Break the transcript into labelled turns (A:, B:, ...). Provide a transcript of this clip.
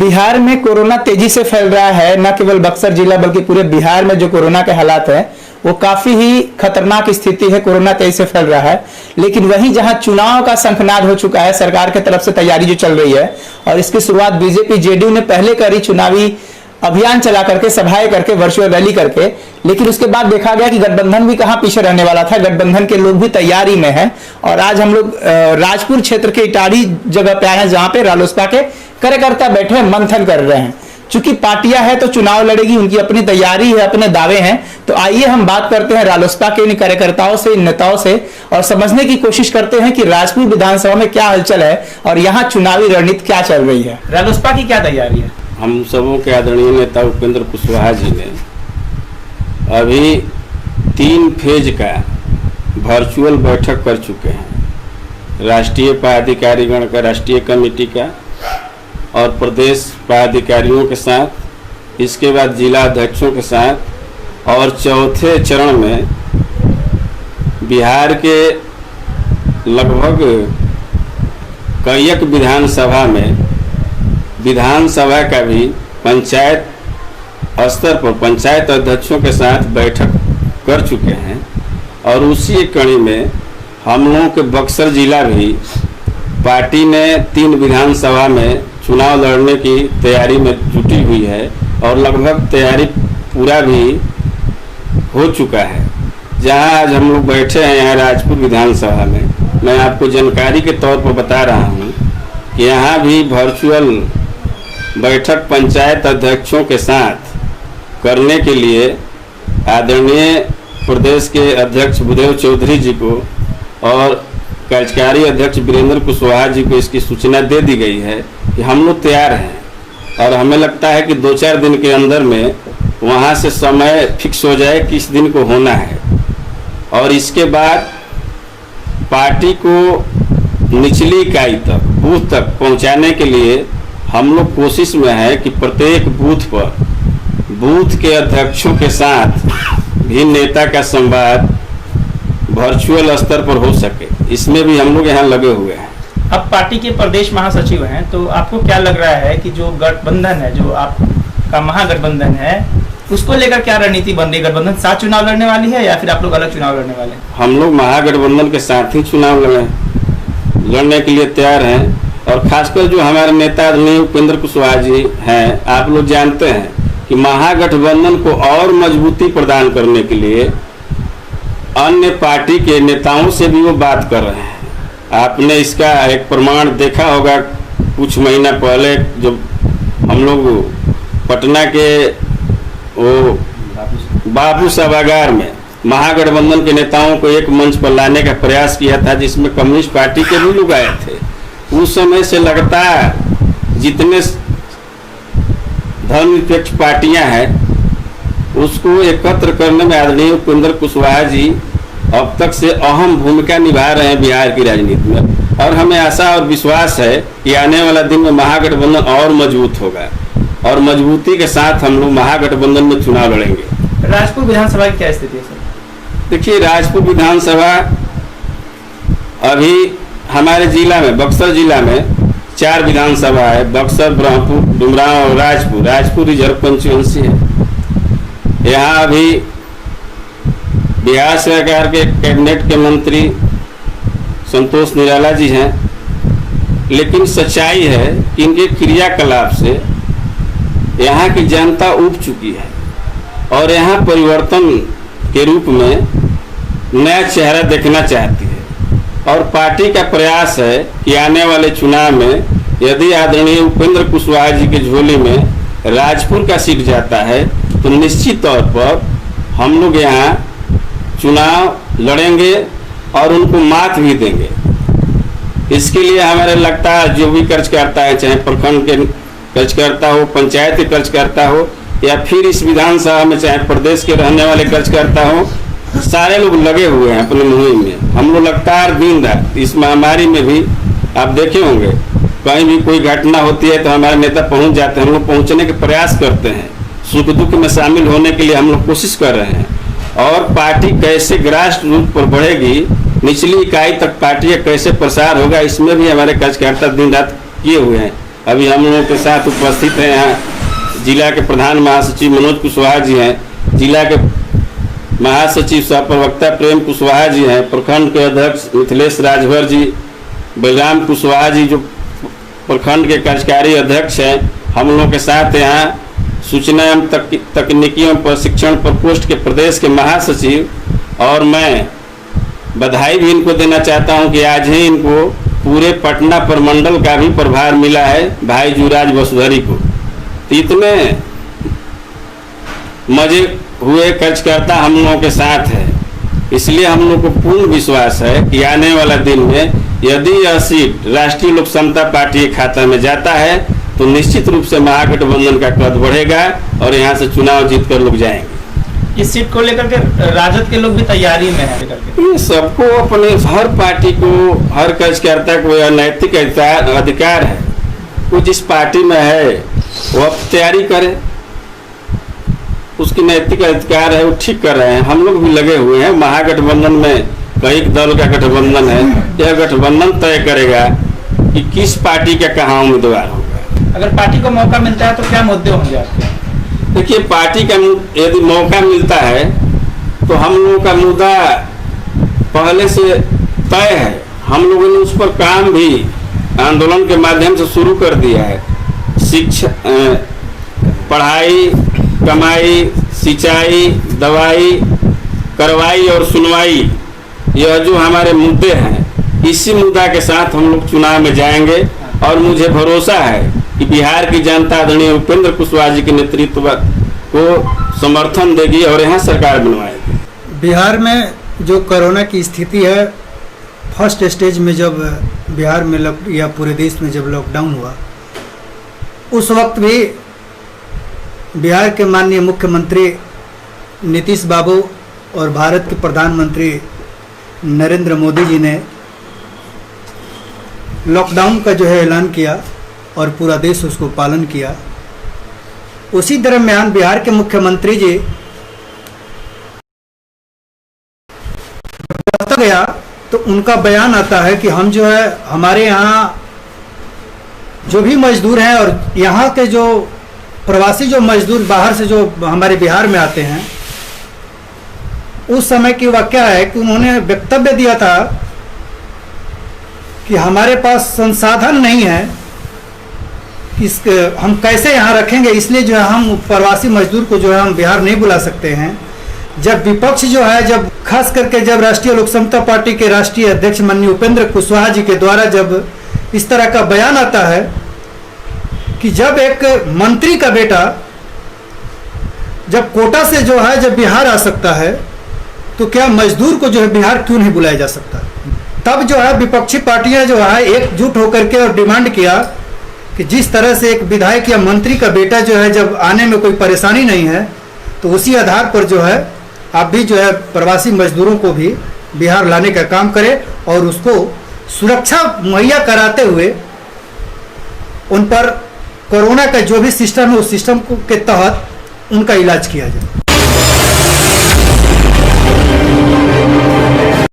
A: बिहार में कोरोना तेजी से फैल रहा है। न केवल बक्सर जिला बल्कि पूरे बिहार में जो कोरोना के हालात है वो काफी ही खतरनाक स्थिति है। कोरोना तेजी से फैल रहा है, लेकिन वहीं जहां चुनाव का शंखनाद हो चुका है, सरकार की तरफ से तैयारी जो चल रही है और इसकी शुरुआत बीजेपी जेडीयू ने पहले करी, चुनावी अभियान चला करके, सभाएं करके, वर्चुअल रैली करके, लेकिन उसके बाद देखा गया कि गठबंधन भी कहां पीछे रहने वाला था। गठबंधन के लोग भी तैयारी में हैं और आज हम लोग राजपुर क्षेत्र के इटाड़ी जगह पे आए हैं, जहां पे रालोसपा के कार्यकर्ता बैठे मंथन कर रहे हैं। चूंकि पार्टियां है तो चुनाव लड़ेगी, उनकी अपनी तैयारी है, अपने दावे हैं। तो आइए हम बात करते हैं रालोसपा के इन कार्यकर्ताओं से, इन नेताओं से, और समझने की कोशिश करते हैं कि राजपुर विधानसभा में क्या हलचल है और यहाँ चुनावी रणनीति क्या चल रही है। रालोसपा की क्या तैयारी है?
B: हम सबों के आदरणीय नेता उपेंद्र कुशवाहा जी ने अभी 3 फेज का वर्चुअल बैठक कर चुके हैं। राष्ट्रीय पदाधिकारीगण का, राष्ट्रीय कमेटी का और प्रदेश पदाधिकारियों के साथ, इसके बाद जिला अध्यक्षों के साथ, और चौथे चरण में बिहार के लगभग कईक विधानसभा में विधानसभा का भी पंचायत स्तर पर पंचायत अध्यक्षों के साथ बैठक कर चुके हैं। और उसी एक कड़ी में हम लोगों के बक्सर जिला भी पार्टी ने 3 विधानसभा में चुनाव लड़ने की तैयारी में जुटी हुई है और लगभग तैयारी पूरा भी हो चुका है। जहां आज हम लोग बैठे हैं यहाँ राजपुर विधानसभा में, मैं आपको जानकारी के तौर पर बता रहा हूँ कि यहाँ भी वर्चुअल बैठक पंचायत अध्यक्षों के साथ करने के लिए आदरणीय प्रदेश के अध्यक्ष भूदेव चौधरी जी को और कार्यकारी अध्यक्ष वीरेंद्र कुशवाहा जी को इसकी सूचना दे दी गई है कि हम लोग तैयार हैं। और हमें लगता है कि 2-4 दिन के अंदर में वहाँ से समय फिक्स हो जाए किस दिन को होना है। और इसके बाद पार्टी को निचली इकाई तक, बूथ तक पहुँचाने के लिए हम लोग कोशिश में है कि प्रत्येक बूथ पर बूथ के अध्यक्षों के साथ भी नेता का संवाद वर्चुअल स्तर पर हो सके, इसमें भी हम लोग यहाँ लगे हुए हैं।
A: अब पार्टी के प्रदेश महासचिव हैं, तो आपको क्या लग रहा है कि जो गठबंधन है, जो आपका महागठबंधन है, उसको लेकर क्या रणनीति बन रही है? गठबंधन साथ चुनाव लड़ने वाली है या फिर आप लोग अलग चुनाव लड़ने वाले हैं?
B: हम लोग महागठबंधन के साथ ही चुनाव लड़ने के लिए तैयार हैं। और खासकर जो हमारे नेता आदरणीय उपेंद्र कुशवाहा जी हैं, आप लोग जानते हैं कि महागठबंधन को और मजबूती प्रदान करने के लिए अन्य पार्टी के नेताओं से भी वो बात कर रहे हैं। आपने इसका एक प्रमाण देखा होगा कुछ महीना पहले, जब हम लोग पटना के वो बाबू सभागार में महागठबंधन के नेताओं को एक मंच पर लाने का प्रयास किया था, जिसमें कम्युनिस्ट पार्टी के भी लोग आए थे। उस समय से लगातार जितने धर्मनिरपेक्ष पार्टियां हैं उसको एकत्र करने में आदरणीय उपेंद्र कुशवाहा जी अब तक से अहम भूमिका निभा रहे हैं बिहार की राजनीति में। और हमें आशा और विश्वास है कि आने वाला दिन में महागठबंधन और मजबूत होगा और मजबूती के साथ हम लोग महागठबंधन में चुनाव लड़ेंगे।
A: राजपुर विधानसभा की क्या स्थिति है सर? देखिए,
B: राजपुर विधानसभा अभी हमारे जिला में, बक्सर जिला में 4 विधानसभा है। बक्सर, ब्रह्मपुर, डुमरांव और राजपुर। राजपुर रिजर्व कंस्टिट्यूएंसी है। यहाँ अभी बिहार सरकार के कैबिनेट के मंत्री संतोष निराला जी हैं, लेकिन सच्चाई है कि इनके क्रियाकलाप से यहाँ की जनता उब चुकी है और यहाँ परिवर्तन के रूप में नया चेहरा देखना चाहती है। और पार्टी का प्रयास है कि आने वाले चुनाव में यदि आदरणीय उपेंद्र कुशवाहा जी की झोली में राजपुर का सीट जाता है तो निश्चित तौर पर हम लोग यहाँ चुनाव लड़ेंगे और उनको मात भी देंगे। इसके लिए हमारे लगता है जो भी कार्यकर्ता है, चाहे प्रखंड के कार्यकर्ता हो, पंचायत के कार्यकर्ता हो, या फिर इस विधानसभा में चाहे प्रदेश के रहने वाले कार्यकर्ता हो, सारे लोग लगे हुए हैं अपने मुहिम में। हम लोग लगातार दिन रात इस महामारी में भी आप देखे होंगे, कहीं भी कोई घटना होती है तो हमारे नेता पहुंच जाते हैं। हम लोग पहुंचने के प्रयास करते हैं, सुख दुख में शामिल होने के लिए हम लोग कोशिश कर रहे हैं। और पार्टी कैसे ग्रास रूट पर बढ़ेगी, निचली इकाई तक पार्टी कैसे प्रसार होगा, इसमें भी हमारे कार्यकर्ता दिन रात किए हुए हैं। अभी हम लोगों के साथ उपस्थित हैं यहाँ जिला के प्रधान महासचिव मनोज कुशवाहा जी हैं, जिला के महासचिव सह प्रवक्ता प्रेम कुशवाहा जी हैं, प्रखंड के अध्यक्ष मिथिलेश राजभर जी, बलराम कुशवाहा जी जो प्रखंड के कार्यकारी अध्यक्ष हैं, हम लोगों के साथ यहाँ सूचना एवं तकनीकी एवं प्रशिक्षण प्रकोष्ठ के प्रदेश के महासचिव, और मैं बधाई भी इनको देना चाहता हूं कि आज ही इनको पूरे पटना प्रमंडल का भी प्रभार मिला है भाई जुराज वसुधरी को। तो इतने मजे हुए कार्यकर्ता हम लोगों के साथ है, इसलिए हम लोग को पूर्ण विश्वास है कि आने वाला दिन में यदि यह सीट राष्ट्रीय लोक समता पार्टी के खाता में जाता है तो निश्चित रूप से महागठबंधन का कद बढ़ेगा और यहाँ से चुनाव जीत कर लोग जाएंगे।
A: इस सीट को लेकर के राजद के लोग भी तैयारी में है।
B: ये सबको अपने हर पार्टी को, हर कार्यकर्ता को यह नैतिक अधिकार है, वो जिस पार्टी में है वो अब तैयारी करे, उसकी नैतिक अधिकार है, वो ठीक कर रहे हैं। हम लोग भी लगे हुए हैं। महागठबंधन में कई दल का गठबंधन है, यह गठबंधन तय करेगा कि किस पार्टी का कहाँ उम्मीदवार होगा।
A: अगर पार्टी को मौका मिलता है तो क्या मुद्दे होंगे आपके?
B: देखिए, पार्टी का यदि मौका मिलता है तो हम लोगों का मुद्दा पहले से तय है। हम लोगों ने उस पर काम भी आंदोलन के माध्यम से शुरू कर दिया है। शिक्षा, पढ़ाई, कमाई, सिंचाई, दवाई, कार्रवाई और सुनवाई, यह जो हमारे मुद्दे हैं, इसी मुद्दा के साथ हम लोग चुनाव में जाएंगे और मुझे भरोसा है कि बिहार की जनता आदरणीय उपेंद्र कुशवाहा जी के नेतृत्व को समर्थन देगी और यहाँ सरकार बनवाएगी।
C: बिहार में जो कोरोना की स्थिति है, फर्स्ट स्टेज में जब बिहार में या पूरे देश में जब लॉकडाउन हुआ, उस वक्त भी बिहार के माननीय मुख्यमंत्री नीतीश बाबू और भारत के प्रधानमंत्री नरेंद्र मोदी जी ने लॉकडाउन का जो है ऐलान किया और पूरा देश उसको पालन किया। उसी दरम्यान बिहार के मुख्यमंत्री जी गया तो उनका बयान आता है कि हम जो है, हमारे यहाँ जो भी मजदूर हैं और यहाँ के जो प्रवासी जो मजदूर बाहर से जो हमारे बिहार में आते हैं, उस समय की वाकया है कि उन्होंने वक्तव्य दिया था कि हमारे पास संसाधन नहीं है, हम कैसे यहाँ रखेंगे, इसलिए जो है हम प्रवासी मजदूर को जो है हम बिहार नहीं बुला सकते हैं। जब विपक्ष जो है, जब खास करके जब राष्ट्रीय लोक समता पार्टी के राष्ट्रीय अध्यक्ष माननीय उपेंद्र कुशवाहा जी के द्वारा जब इस तरह का बयान आता है कि जब एक मंत्री का बेटा जब कोटा से जो है जब बिहार आ सकता है तो क्या मजदूर को जो है बिहार क्यों नहीं बुलाया जा सकता। तब जो है विपक्षी पार्टियां जो है एकजुट होकर के और डिमांड किया कि जिस तरह से एक विधायक या मंत्री का बेटा जो है जब आने में कोई परेशानी नहीं है तो उसी आधार पर जो है आप भी जो है प्रवासी मजदूरों को भी बिहार लाने का काम करें और उसको सुरक्षा मुहैया कराते हुए उन पर कोरोना का जो भी सिस्टम है उस सिस्टम के तहत उनका इलाज किया जाए।